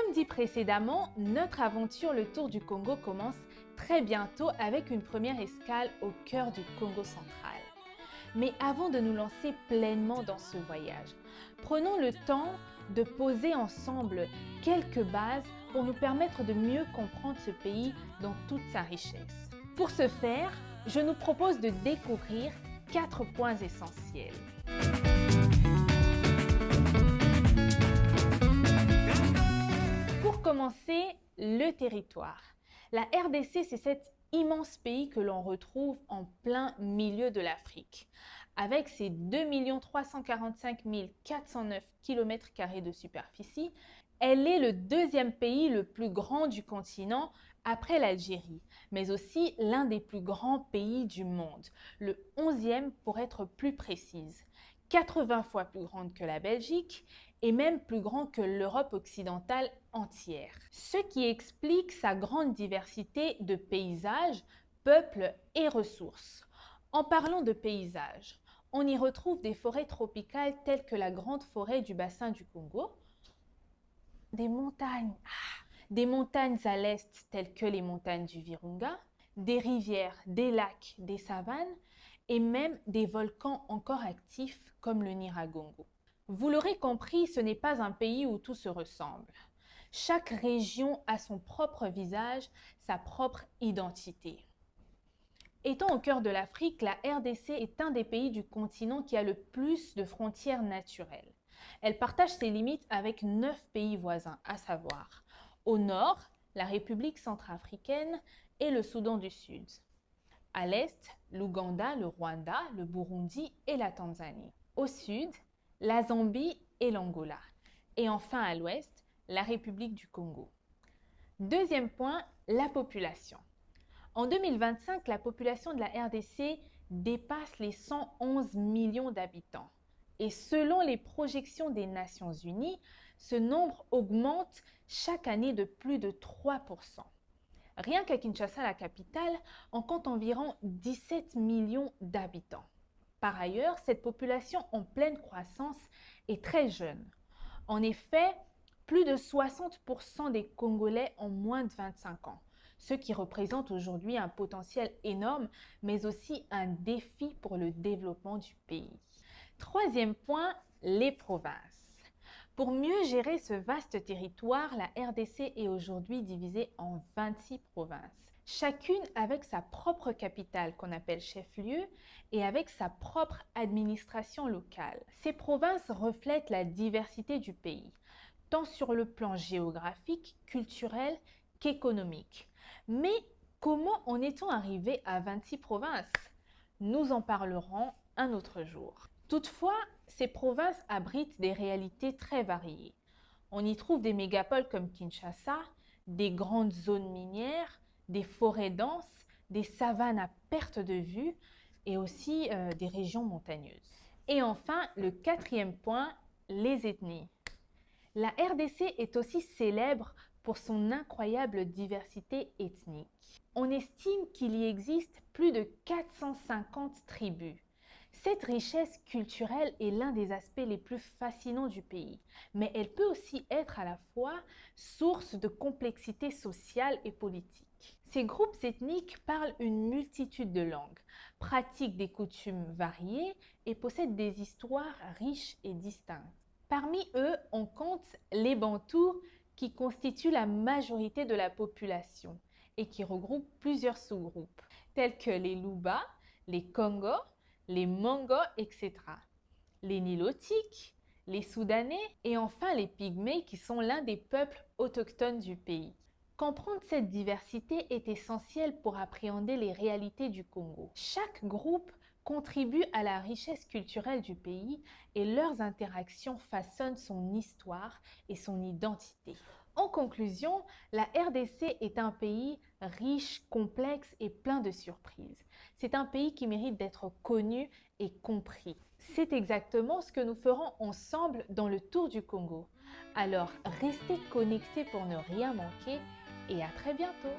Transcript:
Comme dit précédemment, notre aventure le Tour du Congo commence très bientôt avec une première escale au cœur du Congo central. Mais avant de nous lancer pleinement dans ce voyage, prenons le temps de poser ensemble quelques bases pour nous permettre de mieux comprendre ce pays dans toute sa richesse. Pour ce faire, je nous propose de découvrir 4 points essentiels. Pour commencer, le territoire. La RDC, c'est cet immense pays que l'on retrouve en plein milieu de l'Afrique. Avec ses 2 345 409 km² de superficie, elle est le deuxième pays le plus grand du continent après l'Algérie, mais aussi l'un des plus grands pays du monde, le 11e pour être plus précise, 80 fois plus grande que la Belgique et même plus grand que l'Europe occidentale entière. Ce qui explique sa grande diversité de paysages, peuples et ressources. En parlant de paysages, on y retrouve des forêts tropicales telles que la grande forêt du bassin du Congo, des montagnes à l'est telles que les montagnes du Virunga, des rivières, des lacs, des savanes et même des volcans encore actifs comme le Nyiragongo. Vous l'aurez compris, ce n'est pas un pays où tout se ressemble. Chaque région a son propre visage, sa propre identité. Étant au cœur de l'Afrique, la RDC est un des pays du continent qui a le plus de frontières naturelles. Elle partage ses limites avec 9 pays voisins, à savoir au nord, la République centrafricaine et le Soudan du Sud. À l'est, l'Ouganda, le Rwanda, le Burundi et la Tanzanie. Au sud, la Zambie et l'Angola. Et enfin à l'ouest, la République du Congo. Deuxième point, la population. En 2025, la population de la RDC dépasse les 111 millions d'habitants. Et selon les projections des Nations Unies, ce nombre augmente chaque année de plus de 3%. Rien qu'à Kinshasa, la capitale, on compte environ 17 millions d'habitants. Par ailleurs, cette population en pleine croissance est très jeune. En effet, plus de 60% des Congolais ont moins de 25 ans, ce qui représente aujourd'hui un potentiel énorme, mais aussi un défi pour le développement du pays. Troisième point, les provinces. Pour mieux gérer ce vaste territoire, la RDC est aujourd'hui divisée en 26 provinces, chacune avec sa propre capitale qu'on appelle chef-lieu et avec sa propre administration locale. Ces provinces reflètent la diversité du pays, tant sur le plan géographique, culturel qu'économique. Mais comment en est-on arrivé à 26 provinces? Nous en parlerons un autre jour. Toutefois, ces provinces abritent des réalités très variées. On y trouve des mégapoles comme Kinshasa, des grandes zones minières, des forêts denses, des savanes à perte de vue et aussi des régions montagneuses. Et enfin, le quatrième point, les ethnies. La RDC est aussi célèbre pour son incroyable diversité ethnique. On estime qu'il y existe plus de 450 tribus. Cette richesse culturelle est l'un des aspects les plus fascinants du pays, mais elle peut aussi être à la fois source de complexité sociale et politique. Ces groupes ethniques parlent une multitude de langues, pratiquent des coutumes variées et possèdent des histoires riches et distinctes. Parmi eux, on compte les Bantous qui constituent la majorité de la population et qui regroupent plusieurs sous-groupes, tels que les Luba, les Kongo, les Mongo, etc. Les Nilotiques, les Soudanais et enfin les Pygmées qui sont l'un des peuples autochtones du pays. Comprendre cette diversité est essentiel pour appréhender les réalités du Congo. Chaque groupe contribuent à la richesse culturelle du pays et leurs interactions façonnent son histoire et son identité. En conclusion, la RDC est un pays riche, complexe et plein de surprises. C'est un pays qui mérite d'être connu et compris. C'est exactement ce que nous ferons ensemble dans le Tour du Congo. Alors, restez connectés pour ne rien manquer et à très bientôt.